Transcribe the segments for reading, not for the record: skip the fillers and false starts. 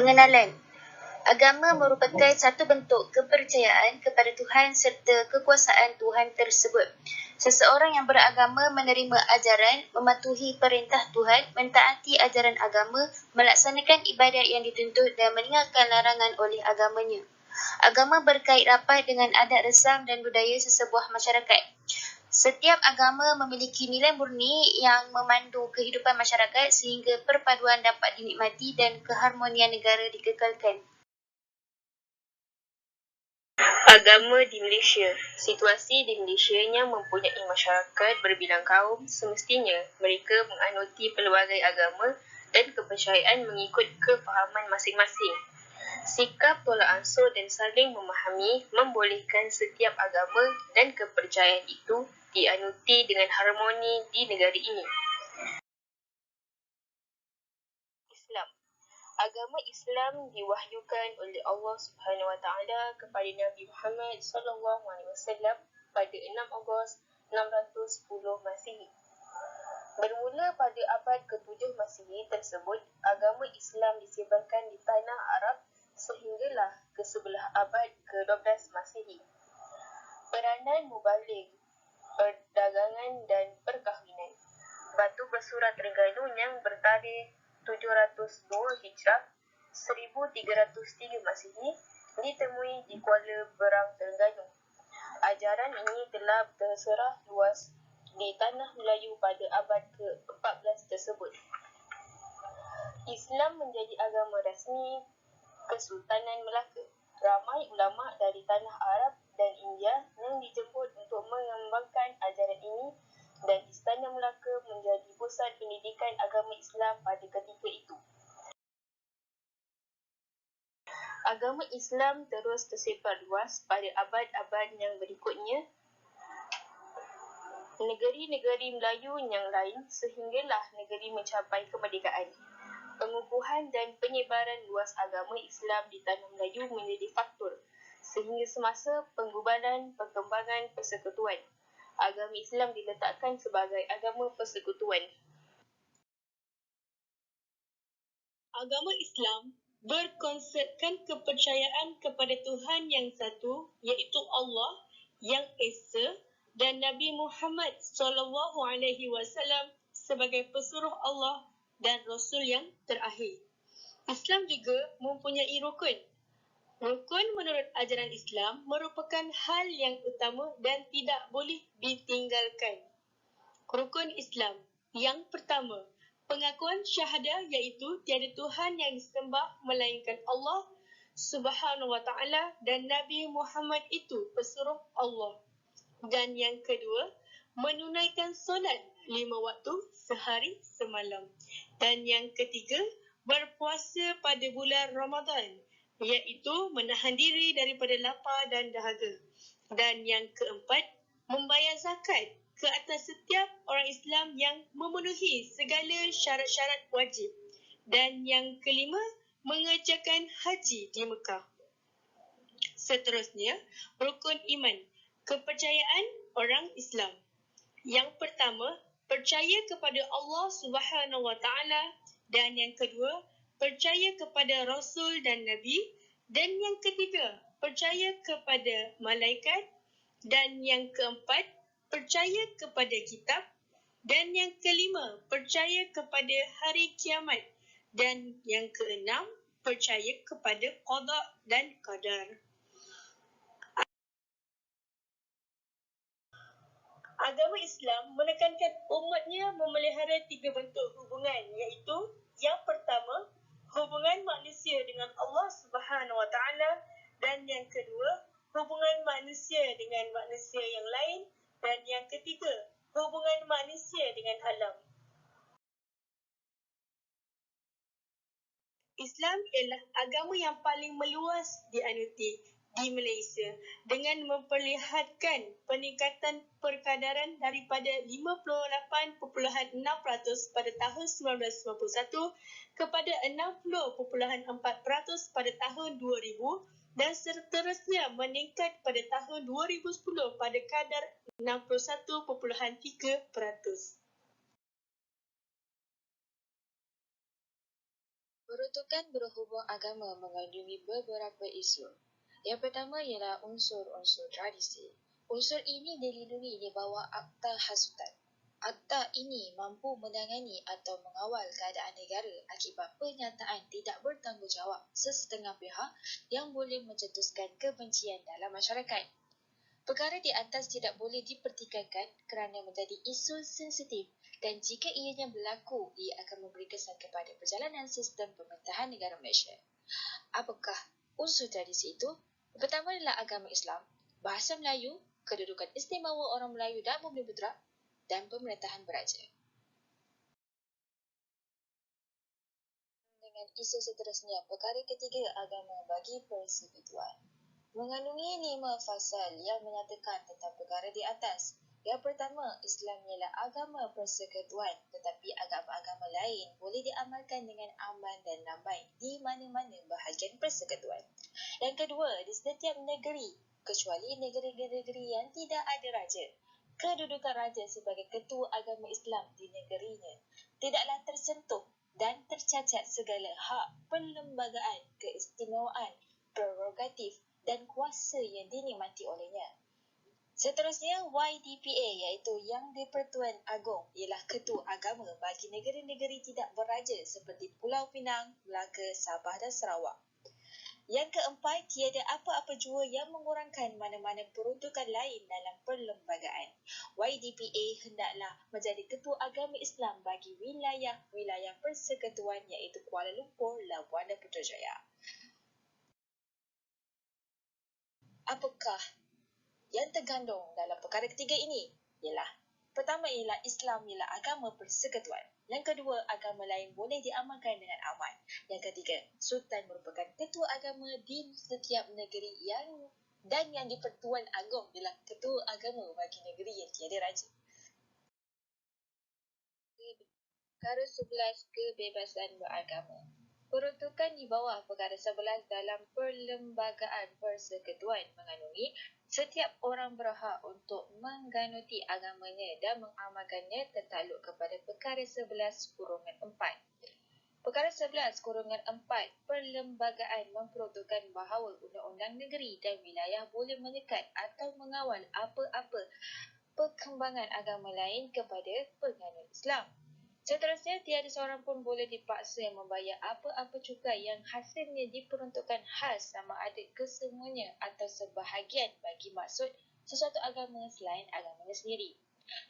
Pengenalan. Agama merupakan satu bentuk kepercayaan kepada Tuhan serta kekuasaan Tuhan tersebut. Seseorang yang beragama menerima ajaran, mematuhi perintah Tuhan, mentaati ajaran agama, melaksanakan ibadat yang dituntut dan meninggalkan larangan oleh agamanya. Agama berkait rapat dengan adat resam dan budaya sesebuah masyarakat. Setiap agama memiliki nilai murni yang memandu kehidupan masyarakat sehingga perpaduan dapat dinikmati dan keharmonian negara dikekalkan. Agama di Malaysia. Situasi di Malaysia yang mempunyai masyarakat berbilang kaum, semestinya mereka menganuti pelbagai agama dan kepercayaan mengikut kefahaman masing-masing. Sikap tolak ansur dan saling memahami membolehkan setiap agama dan kepercayaan itu dianuti dengan harmoni di negara ini. Islam. Agama Islam diwahyukan oleh Allah Subhanahu Wa Taala kepada Nabi Muhammad sallallahu alaihi wasallam pada 6 Ogos 610 Masihi. Bermula pada abad ke-7 Masihi tersebut, agama Islam disebarkan di tanah Arab sehinggalah ke sebelah abad ke-12 Masihi. Peranan mubalik, perdagangan dan perkahwinan. Batu bersurat Terengganu yang bertarikh 702 Hijrah 1303 Masihi ditemui di Kuala Berang, Terengganu. Ajaran ini telah terserah luas di tanah Melayu pada abad ke-14 tersebut. Islam menjadi agama rasmi Kesultanan Melaka. Ramai ulama dari tanah Arab dan India yang dijemput untuk mengembangkan ajaran ini dan Istana Melaka menjadi pusat pendidikan agama Islam pada ketika itu. Agama Islam terus tersebar luas pada abad-abad yang berikutnya. Negeri-negeri Melayu yang lain sehinggalah negeri mencapai kemerdekaan. Pengukuhan dan penyebaran luas agama Islam di tanah Melayu menjadi faktor sehingga semasa penggubaran perkembangan persekutuan. Agama Islam diletakkan sebagai agama persekutuan. Agama Islam berkonsepkan kepercayaan kepada Tuhan yang satu, iaitu Allah yang Esa, dan Nabi Muhammad SAW sebagai pesuruh Allah dan Rasul yang terakhir. Islam juga mempunyai rukun. Rukun menurut ajaran Islam merupakan hal yang utama dan tidak boleh ditinggalkan. Rukun Islam yang pertama, pengakuan syahadah iaitu tiada Tuhan yang disembah melainkan Allah Subhanahu Wa Taala dan Nabi Muhammad itu pesuruh Allah. Dan yang kedua, menunaikan solat 5 waktu sehari semalam. Dan yang ketiga, berpuasa pada bulan Ramadan, iaitu menahan diri daripada lapar dan dahaga. Dan yang keempat, membayar zakat ke atas setiap orang Islam yang memenuhi segala syarat-syarat wajib. Dan yang kelima, mengerjakan haji di Mekah. Seterusnya, rukun iman, kepercayaan orang Islam. Yang pertama, percaya kepada Allah Subhanahu Wa Taala, dan yang kedua, percaya kepada Rasul dan Nabi, dan yang ketiga, percaya kepada malaikat, dan yang keempat, percaya kepada kitab, dan yang kelima, percaya kepada hari kiamat, dan yang keenam, percaya kepada qada dan qadar. Agama Islam menekankan umatnya memelihara 3 bentuk hubungan, iaitu yang pertama, hubungan manusia dengan Allah Subhanahu Wa Taala, dan yang kedua, hubungan manusia dengan manusia yang lain, dan yang ketiga, hubungan manusia dengan alam. Islam ialah agama yang paling meluas dianuti di Malaysia dengan memperlihatkan peningkatan perkadaran daripada 58.6% pada tahun 1991 kepada 60.4% pada tahun 2000 dan seterusnya meningkat pada tahun 2010 pada kadar 61.3%. Peruntukan berhubung agama mengandungi beberapa isu. Yang pertama ialah unsur-unsur tradisi. Unsur ini dilindungi di bawah Akta Hasutan. Akta ini mampu menangani atau mengawal keadaan negara akibat pernyataan tidak bertanggungjawab sesetengah pihak yang boleh mencetuskan kebencian dalam masyarakat. Perkara di atas tidak boleh dipertikaikan kerana menjadi isu sensitif dan jika ianya berlaku, ia akan memberi kesan kepada perjalanan sistem pemerintahan negara Malaysia. Apakah unsur tradisi itu? Pertama adalah agama Islam, bahasa Melayu, kedudukan istimewa orang Melayu dan Bumi Putra, dan pemerintahan beraja. Dengan isu seterusnya, perkara ketiga agama bagi persekutuan. Mengandungi 5 fasal yang menyatakan tentang perkara di atas. Yang pertama, Islam ialah agama persekutuan, tetapi agama-agama lain boleh diamalkan dengan aman dan damai di mana-mana bahagian persekutuan. Yang kedua, di setiap negeri, kecuali negeri-negeri yang tidak ada raja, kedudukan raja sebagai ketua agama Islam di negerinya tidaklah tersentuh dan tercacat segala hak perlembagaan, keistimewaan, prerogatif dan kuasa yang dinikmati olehnya. Seterusnya, YDPA iaitu Yang di-Pertuan Agong ialah ketua agama bagi negeri-negeri tidak beraja seperti Pulau Pinang, Melaka, Sabah dan Sarawak. Yang keempat, tiada apa-apa jua yang mengurangkan mana-mana peruntukan lain dalam perlembagaan. YDPA hendaklah menjadi ketua agama Islam bagi wilayah-wilayah persekutuan iaitu Kuala Lumpur, Labuan dan Putrajaya. Apakah yang tergandung dalam perkara ketiga ini? Pertama ialah Islam ialah agama persekutuan. Yang kedua, agama lain boleh diamalkan dengan aman. Yang ketiga, Sultan merupakan ketua agama di setiap negeri yang di-Pertuan Agong ialah ketua agama bagi negeri yang tiada raja. Perkara 11, kebebasan beragama. Peruntukan di bawah perkara 11 dalam perlembagaan persekutuan mengandungi setiap orang berhak untuk mengganuti agamanya dan mengamalkannya tertakluk kepada perkara 11-4. Perkara 11-4, perlembagaan memperuntukkan bahawa undang-undang negeri dan wilayah boleh menyekat atau mengawal apa-apa perkembangan agama lain kepada penganut Islam. Seterusnya, tiada seorang pun boleh dipaksa membayar apa-apa cukai yang hasilnya diperuntukkan khas sama ada kesemuanya atau sebahagian bagi maksud sesuatu agama selain agamanya sendiri.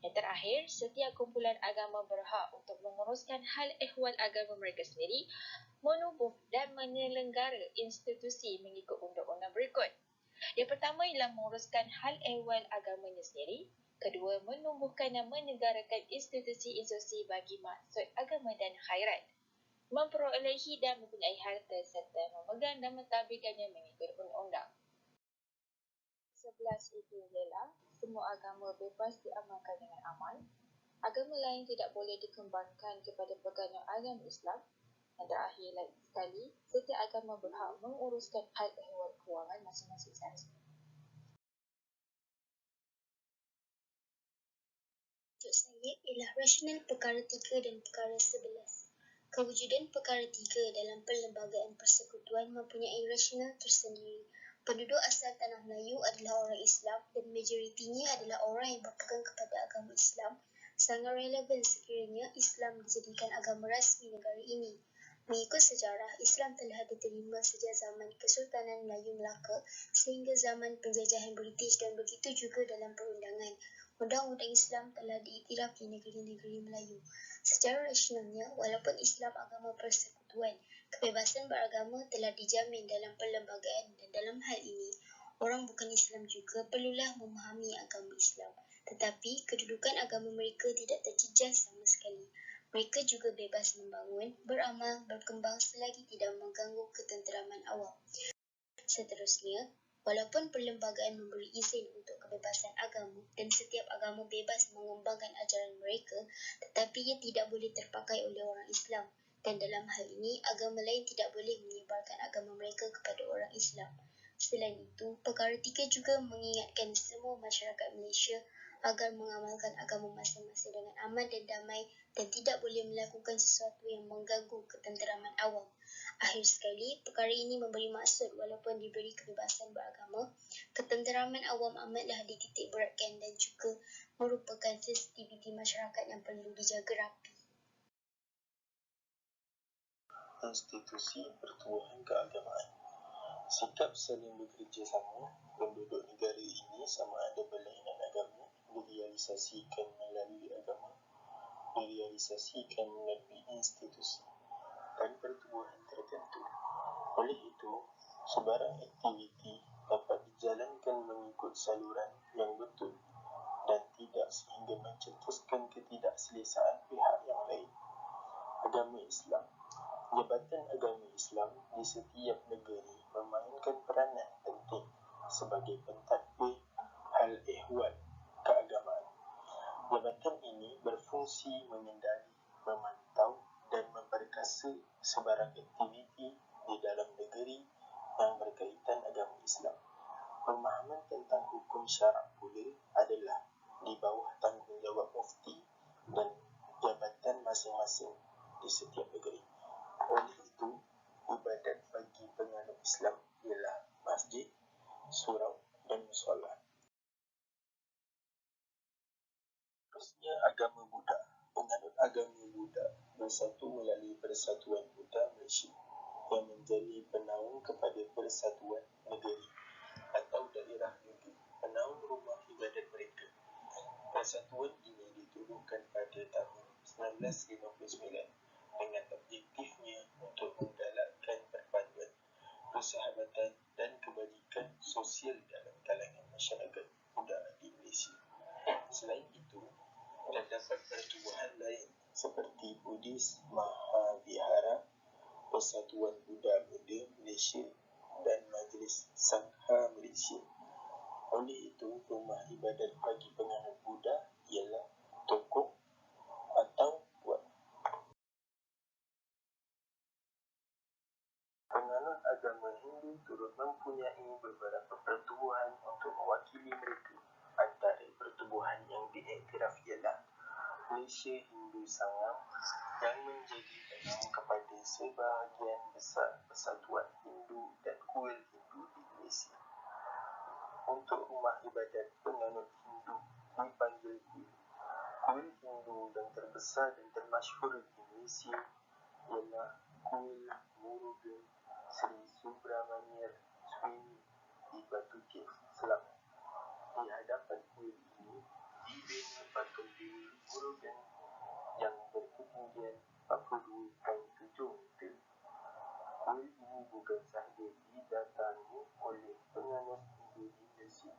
Yang terakhir, setiap kumpulan agama berhak untuk menguruskan hal ehwal agama mereka sendiri, menubuh dan menyelenggara institusi mengikut undang-undang berikut. Yang pertama ialah menguruskan hal ehwal agamanya sendiri. Kedua, menumbuhkan dan menegarakan institusi-institusi bagi maksud agama dan khairat. Memperolehi dan mempunyai harta serta memegang dan mentadbirkannya mengikut undang-undang. 11 itu ialah semua agama bebas diamalkan dengan aman. Agama lain tidak boleh dikembangkan kepada pegangan agama Islam. Dan terakhir lagi sekali, setiap agama berhak menguruskan hal ehwal kewangan masing-masing sahaja. Untuk saya ialah rasional perkara 3 dan perkara 11. Kewujudan perkara 3 dalam perlembagaan persekutuan mempunyai rasional tersendiri. Penduduk asal Tanah Melayu adalah orang Islam dan majoritinya adalah orang yang berpegang kepada agama Islam. Sangat relevan sekiranya Islam dijadikan agama rasmi negara ini. Mengikut sejarah, Islam telah diterima sejak zaman Kesultanan Melayu Melaka sehingga zaman penjajahan British dan begitu juga dalam perundangan. Undang-undang Islam telah diiktiraf di negeri-negeri Melayu. Secara rasionalnya, walaupun Islam agama persekutuan, kebebasan beragama telah dijamin dalam perlembagaan dan dalam hal ini, orang bukan Islam juga perlulah memahami agama Islam. Tetapi, kedudukan agama mereka tidak terjejas sama sekali. Mereka juga bebas membangun, beramal, berkembang selagi tidak mengganggu ketenteraman awam. Seterusnya, walaupun perlembagaan memberi izin untuk kebebasan agama dan setiap agama bebas mengembangkan ajaran mereka, tetapi ia tidak boleh terpakai oleh orang Islam. Dan dalam hal ini, agama lain tidak boleh menyebarkan agama mereka kepada orang Islam. Selain itu, perkara 3 juga mengingatkan semua masyarakat Malaysia agar mengamalkan agama masing-masing dengan aman dan damai dan tidak boleh melakukan sesuatu yang mengganggu ketenteraman awam. Akhir sekali, perkara ini memberi maksud walaupun diberi kebebasan beragama, ketenteraman awam amatlah dititik beratkan dan juga merupakan sensitiviti masyarakat yang perlu dijaga rapi. Institusi pertubuhan keagamaan. Sikap saling bekerjasama penduduk negara ini sama ada berlainan agama direalisasikan melalui agama, direalisasikan melalui institusi dan pertubuhan tertentu. Oleh itu, sebarang aktiviti dapat dijalankan mengikut saluran yang betul dan tidak sehingga mencetuskan ketidakselesaan pihak yang lain. Agama Islam. Jabatan agama Islam di setiap negeri memainkan peranan penting sebagai pentadbir hal ehwal keagamaan. Jabatan ini berfungsi mengendali, memantau dan memperkasa sebarang aktiviti di dalam negeri yang berkaitan agama Islam. Pemahaman tentang hukum syarak pula adalah di bawah tanggungjawab mufti dan jabatan masing-masing di setiap negeri. Oleh itu, ibadat bagi penganut Islam ialah masjid, surau dan musola. Terusnya agama Buddha. Penganut agama Buddha bersatu melalui Persatuan Buddha Malaysia yang menjadi penaung kepada persatuan negeri atau daerah negeri, penaung rumah ibadat mereka. Persatuan ini ditubuhkan pada tahun 1959 dengan objektifnya untuk menggalakkan perpaduan, persahabatan dan kebajikan sosial dalam kalangan masyarakat Buddha di Malaysia. Selain itu, terdapat pertubuhan lain seperti Buddhis Mahavihara, Persatuan Buddha Muda Malaysia dan Majlis Sangha Malaysia. Oleh itu, rumah ibadat bagi penganut Buddha ialah toko atau puan. Penganut agama Hindu turut mempunyai beberapa pertubuhan untuk mewakili mereka. Antara pertubuhan yang diiktiraf ialah Malaysia Hindu Sangam yang menjadi penaung kepada sebahagian besar persatuan Hindu dan kuil Hindu di Malaysia. Untuk rumah ibadat penganut Hindu dipanggil kuil. Kuil Hindu yang terbesar dan termasyhur di Malaysia ialah Kuil Murugan Sri Subramaniar Swami di Batu Cave, Selangor. Di hadapan kuil ini dibina patung dewa Murugan yang berketinggian 42.7 meter. Kuil ini bukan sahaja didatangi oleh penganut Hindu di Malaysia,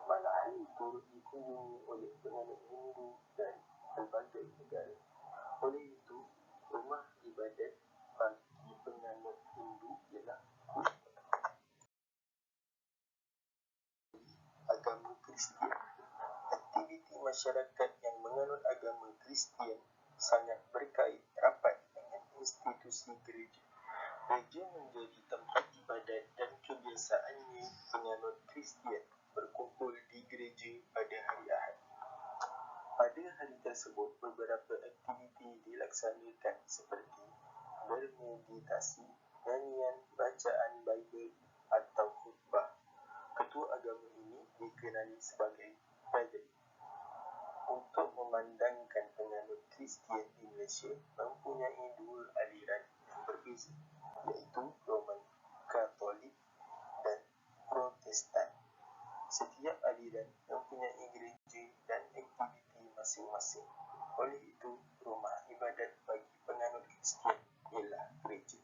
malahan turut dikunjungi oleh penganut Hindu dari pelbagai negara. Oleh itu, rumah ibadat bagi penganut Hindu ialah kuil. Agama Kristian. Aktiviti masyarakat yang menganut agama Kristian sangat berkait rapat dengan institusi gereja. Gereja menjadi tempat ibadat dan kebiasaannya penganut Kristian berkumpul di gereja pada hari Ahad. Pada hari tersebut, beberapa aktiviti dilaksanakan seperti bermeditasi, nyanyian, bacaan Bible atau khutbah. Ketua agama ini dikenali sebagai padri. Untuk memandangkan penganut Kristian di Malaysia mempunyai dua aliran yang berbeza, iaitu Roman Katolik dan Protestan. Setiap aliran mempunyai gereja dan aktiviti masing-masing. Oleh itu, rumah ibadat bagi penganut Kristian ialah gereja.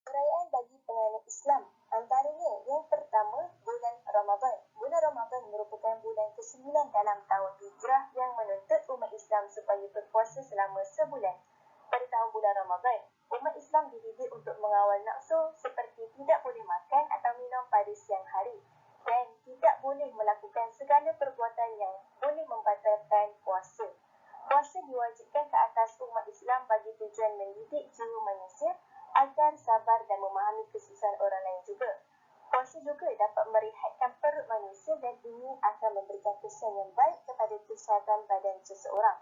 Perayaan bagi penganut Islam, antaranya yang pertama, bulan Ramadan. Bulan Ramadan merupakan bulan ke-9 dalam tahun Hijrah yang menuntut umat Islam supaya berpuasa selama sebulan. Pada tahun bulan Ramadan, umat Islam dididik untuk mengawal nafsu seperti tidak boleh makan atau minum pada siang hari dan tidak boleh melakukan segala perbuatan yang boleh membatalkan puasa. Puasa diwajibkan ke atas umat Islam bagi tujuan mendidik jiwa manusia agar sabar dan memahami kesusahan orang lain juga. Puasa juga dapat merehatkan perut manusia dan ini akan memberikan kesan yang baik kepada kesihatan badan seseorang.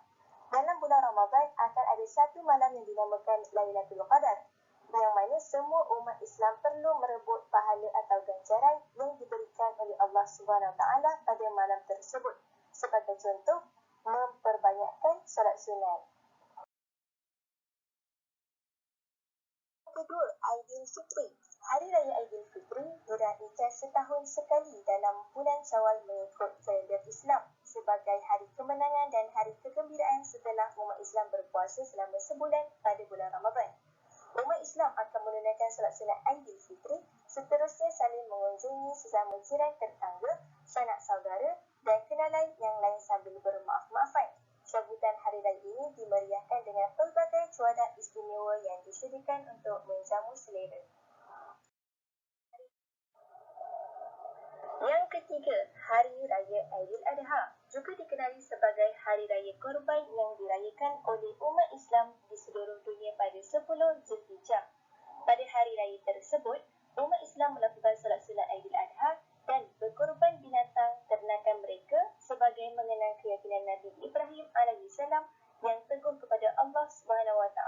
Dalam bulan Ramadan akan ada satu malam yang dinamakan Lailatul Qadar, yang mana semua umat Islam perlu merebut pahala atau ganjaran yang diberikan oleh Allah SWT pada malam tersebut. Sebagai contoh, memperbanyakkan solat sunat. Kedua, Aidilfitri. Hari Raya Aidilfitri diraihkan setahun sekali dalam bulan Syawal mengikut kalender Islam sebagai hari kemenangan dan hari kegembiraan setelah umat Islam berpuasa selama sebulan pada bulan Ramadan. Umat Islam akan menunaikan solat sunat Aidilfitri, seterusnya saling mengunjungi sesama jiran tetangga, sanak saudara dan kenalan yang lain sambil bermaaf-maafan. Sambutan hari raya ini dimeriahkan dengan pelbagai cuaca istimewa yang disediakan untuk menjamu selera. Yang ketiga, Hari Raya Aidiladha, juga dikenali sebagai Hari Raya Korban yang dirayakan oleh umat Islam di seluruh dunia pada 10 Zulhijjah. Pada hari raya tersebut, umat Islam melakukan solat sunat Aidiladha dan berkorban binatang ternakan mereka sebagai mengenang keyakinan Nabi Ibrahim AS yang teguh kepada Allah SWT.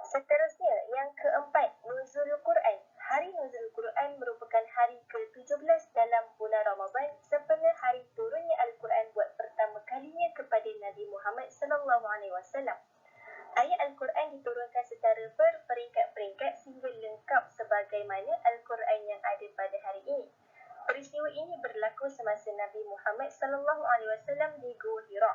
Seterusnya, yang keempat, Nuzulul Quran. Hari Nuzulul Quran merupakan hari ke-17 dalam bulan Ramadan sempena hari turunnya Al-Quran buat pertama kalinya kepada Nabi Muhammad SAW. Ayat Al-Quran diturunkan secara berperingkat-peringkat sehingga lengkap sebagaimana Al-Quran yang ada pada hari ini. Peristiwa ini berlaku semasa Nabi Muhammad SAW di Gua Hira.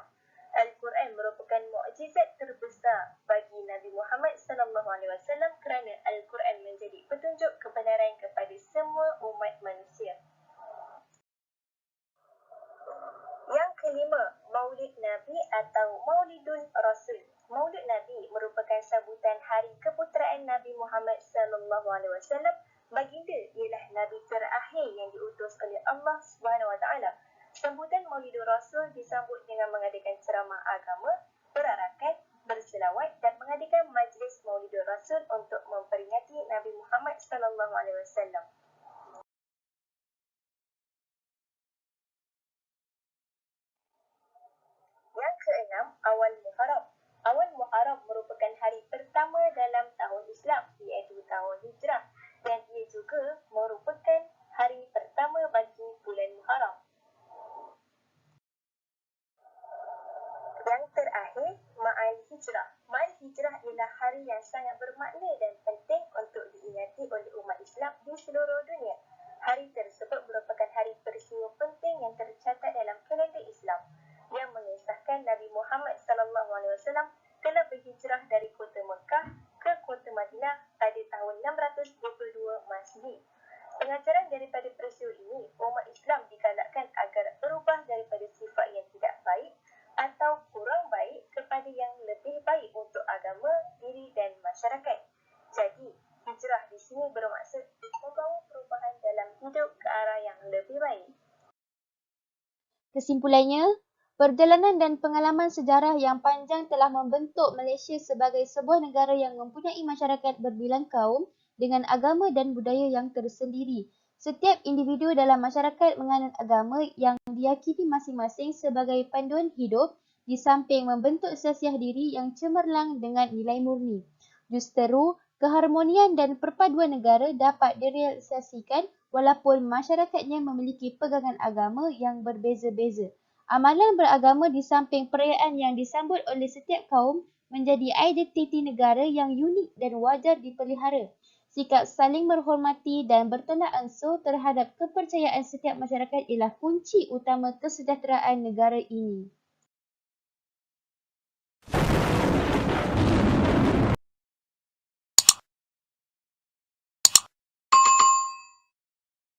Al-Quran merupakan mukjizat terbesar bagi Nabi Muhammad SAW kerana Al-Quran menjadi petunjuk kebenaran kepada semua umat manusia. Yang kelima, Maulid Nabi atau Maulidun Rasul. Maulid Nabi merupakan sambutan hari keputeraan Nabi Muhammad SAW. Baginda ialah Nabi terakhir yang diutus oleh Allah SWT. Sambutan Maulidul Rasul disambut dengan mengadakan ceramah agama, perarakan, berselawat dan mengadakan majlis Maulidul Rasul untuk memperingati Nabi Muhammad SAW. Yang keenam, Awal Muharram. Awal Muharram merupakan hari pertama dalam tahun Islam, iaitu tahun Hijrah, dan ia juga merupakan hari pertama bagi bulan Muharram. Yang terakhir, Ma'al Hijrah. Ma'al Hijrah ialah hari yang sangat bermakna dan penting untuk diingati oleh umat Islam di seluruh dunia. Hari tersebut merupakan hari peristiwa penting yang tercatat dalam kalender Islam yang mengisahkan Nabi Muhammad SAW telah berhijrah dari kota Mekah ke kota Madinah pada tahun 622 Masih. Pengajaran daripada peristiwa ini, umat Islam digalakkan agar berubah daripada sifat yang tidak baik atau kurang baik kepada yang lebih baik untuk agama, diri dan masyarakat. Jadi, hijrah di sini bermaksud membawa perubahan dalam hidup ke arah yang lebih baik. Kesimpulannya, perjalanan dan pengalaman sejarah yang panjang telah membentuk Malaysia sebagai sebuah negara yang mempunyai masyarakat berbilang kaum dengan agama dan budaya yang tersendiri. Setiap individu dalam masyarakat menganut agama yang diyakini masing-masing sebagai panduan hidup di samping membentuk sesiah diri yang cemerlang dengan nilai murni. Justeru, keharmonian dan perpaduan negara dapat direalisasikan walaupun masyarakatnya memiliki pegangan agama yang berbeza-beza. Amalan beragama di samping perayaan yang disambut oleh setiap kaum menjadi identiti negara yang unik dan wajar dipelihara. Sikap saling menghormati dan bertolak ansur terhadap kepercayaan setiap masyarakat ialah kunci utama kesejahteraan negara ini.